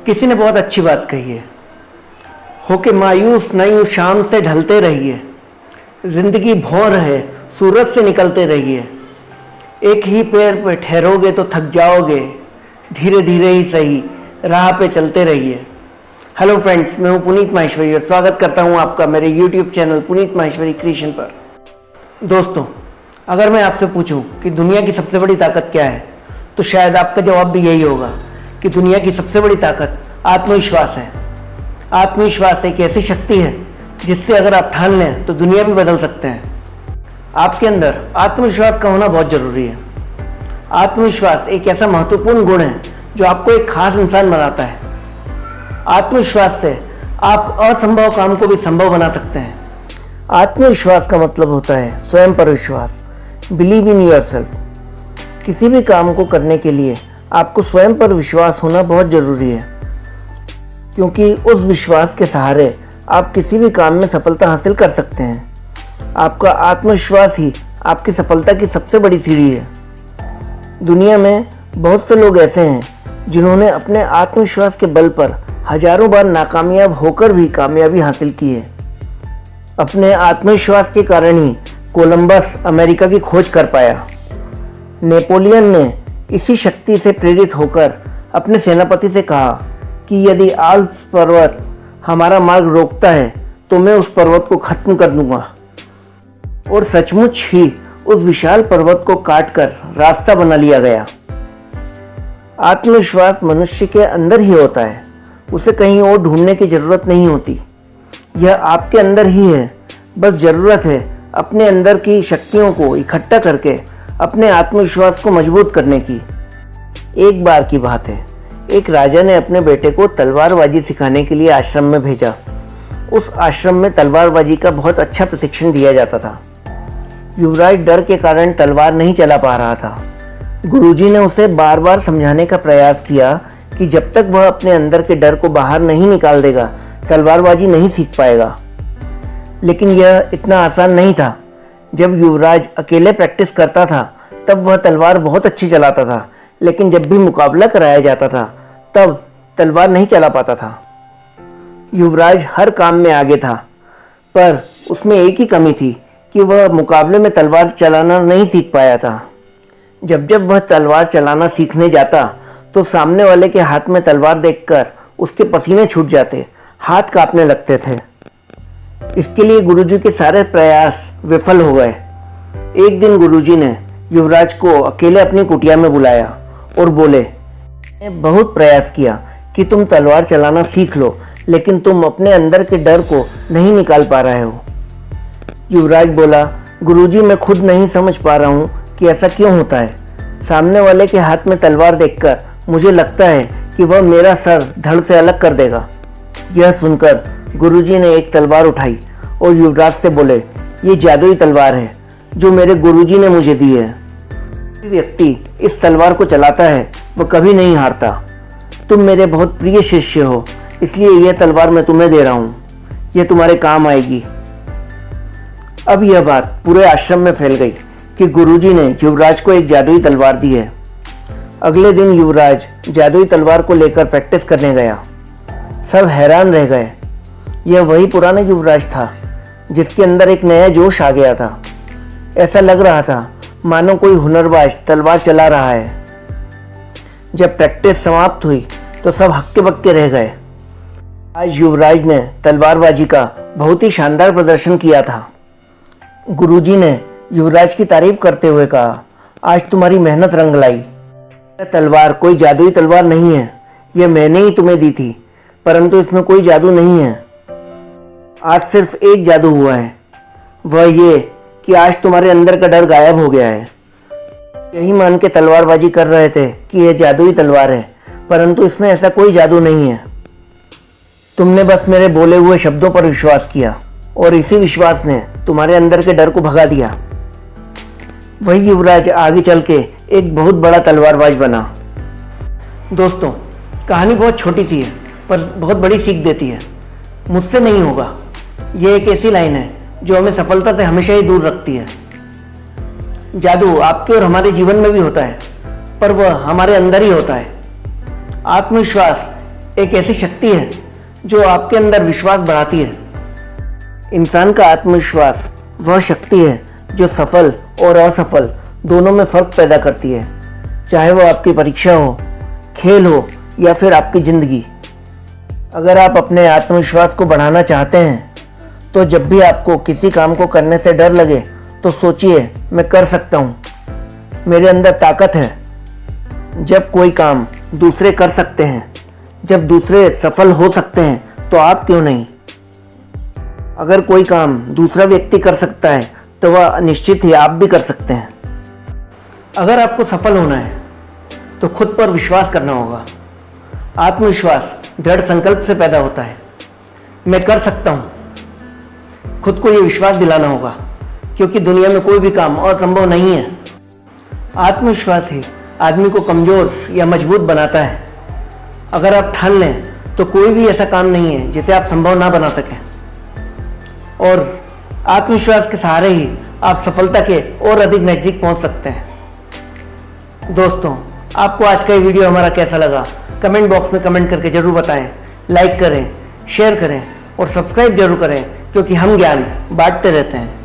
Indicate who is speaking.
Speaker 1: किसी ने बहुत अच्छी बात कही है, होके मायूस नहीं शाम से ढलते रहिए, जिंदगी भौर है सूरज से निकलते रहिए, एक ही पैर पे ठहरोगे तो थक जाओगे, धीरे धीरे ही सही राह पे चलते रहिए। हेलो फ्रेंड्स, मैं हूं पुनीत माहेश्वरी और स्वागत करता हूं आपका मेरे YouTube channel Puneet Maheshwari creation पर। दोस्तों, अगर मैं आपसे पूछूं कि दुनिया की सबसे बड़ी ताकत क्या है, तो शायद आपका जवाब भी यही होगा कि दुनिया की सबसे बड़ी ताकत आत्मविश्वास है। आत्मविश्वास एक ऐसी शक्ति है जिससे अगर आप ठान लें तो दुनिया भी बदल सकते हैं। आपके अंदर आत्मविश्वास का होना बहुत जरूरी है। आत्मविश्वास एक ऐसा महत्वपूर्ण गुण है जो आपको एक खास इंसान बनाता है। आत्मविश्वास से आप असंभव काम को भी संभव बना सकते हैं। आत्मविश्वास का मतलब होता है स्वयं पर विश्वास, बिलीव इन योरसेल्फ। किसी भी काम को करने के लिए आपको स्वयं पर विश्वास होना बहुत जरूरी है, क्योंकि उस विश्वास के सहारे आप किसी भी काम में सफलता हासिल कर सकते हैं। आपका आत्मविश्वास ही आपकी सफलता की सबसे बड़ी सीढ़ी है। दुनिया में बहुत से लोग ऐसे हैं जिन्होंने अपने आत्मविश्वास के बल पर हजारों बार नाकामयाब होकर भी कामयाबी हासिल की है। अपने आत्मविश्वास के कारण ही कोलंबस अमेरिका की खोज कर पाया। नेपोलियन ने इसी शक्ति से प्रेरित होकर अपने सेनापति से कहा कि यदि आल्प्स पर्वत हमारा मार्ग रोकता है तो मैं उस पर्वत को खत्म कर दूंगा। और सचमुच ही उस विशाल पर्वत को काटकर रास्ता बना लिया गया। आत्मविश्वास मनुष्य के अंदर ही होता है, उसे कहीं और ढूंढने की जरूरत नहीं होती। यह आपके अंदर ही है, बस जरूरत है अपने अंदर की शक्तियों को इकट्ठा करके अपने आत्मविश्वास को मजबूत करने की। एक बार की बात है, एक राजा ने अपने बेटे को तलवारबाजी सिखाने के लिए आश्रम में भेजा। उस आश्रम में तलवारबाजी का बहुत अच्छा प्रशिक्षण दिया जाता था। युवराज डर के कारण तलवार नहीं चला पा रहा था। गुरुजी ने उसे बार बार समझाने का प्रयास किया कि जब तक वह अपने अंदर के डर को बाहर नहीं निकाल देगा, तलवारबाजी नहीं सीख पाएगा। लेकिन यह इतना आसान नहीं था। जब युवराज अकेले प्रैक्टिस करता था तब वह तलवार बहुत अच्छी चलाता था, लेकिन जब भी मुकाबला कराया जाता था तब तलवार नहीं चला पाता था। युवराज हर काम में आगे था, पर उसमें एक ही कमी थी कि वह मुकाबले में तलवार चलाना नहीं सीख पाया था। जब जब वह तलवार चलाना सीखने जाता तो सामने वाले के हाथ में तलवार देखकर उसके पसीने छूट जाते, हाथ कांपने लगते थे। इसके लिए गुरुजी के सारे प्रयास विफल हो गए। एक दिन गुरुजी ने युवराज को अकेले अपनी कुटिया में बुलाया और बोले, मैंने बहुत प्रयास किया कि तुम तलवार चलाना सीख लो, लेकिन तुम अपने अंदर के डर को नहीं निकाल पा रहे हो। युवराज बोला, गुरुजी मैं खुद नहीं समझ पा रहा हूँ कि ऐसा क्यों होता है। सामने वाले के हाथ में तलवार देखकर मुझे लगता है कि वह मेरा सर धड़ से अलग कर देगा। यह सुनकर गुरुजी ने एक तलवार उठाई और युवराज से बोले, ये जादुई तलवार है जो मेरे गुरुजी ने मुझे दी है। जो व्यक्ति इस तलवार को चलाता है वह कभी नहीं हारता। तुम मेरे बहुत प्रिय शिष्य हो, इसलिए यह तलवार मैं तुम्हें दे रहा हूँ, यह तुम्हारे काम आएगी। अब यह बात पूरे आश्रम में फैल गई कि गुरुजी ने युवराज को एक जादुई तलवार दी है। अगले दिन युवराज जादुई तलवार को लेकर प्रैक्टिस करने गया। सब हैरान रह गए। यह वही पुराना युवराज था जिसके अंदर एक नया जोश आ गया था। ऐसा लग रहा था मानो कोई हुनरबाज तलवार चला रहा है। जब प्रैक्टिस समाप्त हुई तो सब हक्के बक्के रह गए। आज युवराज ने तलवारबाजी का बहुत ही शानदार प्रदर्शन किया था। गुरुजी ने युवराज की तारीफ करते हुए कहा, आज तुम्हारी मेहनत रंग लाई। यह तलवार कोई जादुई तलवार नहीं है, यह मैंने ही तुम्हें दी थी, परंतु इसमें कोई जादू नहीं है। आज सिर्फ एक जादू हुआ है, वह ये कि आज तुम्हारे अंदर का डर गायब हो गया है। यही मान के तलवारबाजी कर रहे थे कि यह जादुई तलवार है, परंतु इसमें ऐसा कोई जादू नहीं है। तुमने बस मेरे बोले हुए शब्दों पर विश्वास किया और इसी विश्वास ने तुम्हारे अंदर के डर को भगा दिया। वही युवराज आगे चल के एक बहुत बड़ा तलवारबाज बना। दोस्तों, कहानी बहुत छोटी सी है पर बहुत बड़ी सीख देती है। मुझसे नहीं होगा, यह एक ऐसी लाइन है जो हमें सफलता से हमेशा ही दूर रखती है। जादू आपके और हमारे जीवन में भी होता है, पर वह हमारे अंदर ही होता है। आत्मविश्वास एक ऐसी शक्ति है जो आपके अंदर विश्वास बढ़ाती है। इंसान का आत्मविश्वास वह शक्ति है जो सफल और असफल दोनों में फर्क पैदा करती है, चाहे वो आपकी परीक्षा हो, खेल हो या फिर आपकी जिंदगी। अगर आप अपने आत्मविश्वास को बढ़ाना चाहते हैं तो जब भी आपको किसी काम को करने से डर लगे तो सोचिए, मैं कर सकता हूँ, मेरे अंदर ताकत है। जब कोई काम दूसरे कर सकते हैं, जब दूसरे सफल हो सकते हैं, तो आप क्यों नहीं? अगर कोई काम दूसरा व्यक्ति कर सकता है तो वह निश्चित ही आप भी कर सकते हैं। अगर आपको सफल होना है तो खुद पर विश्वास करना होगा। आत्मविश्वास दृढ़ संकल्प से पैदा होता है। मैं कर सकता हूँ, खुद को यह विश्वास दिलाना होगा, क्योंकि दुनिया में कोई भी काम असंभव नहीं है। आत्मविश्वास ही आदमी को कमजोर या मजबूत बनाता है। अगर आप ठान लें तो कोई भी ऐसा काम नहीं है जिसे आप संभव ना बना सकें, और आत्मविश्वास के सहारे ही आप सफलता के और अधिक नजदीक पहुंच सकते हैं। दोस्तों, आपको आज का ये वीडियो हमारा कैसा लगा कमेंट बॉक्स में कमेंट करके जरूर बताएं। लाइक करें, शेयर करें और सब्सक्राइब जरूर करें, क्योंकि हम ज्ञान बांटते रहते हैं।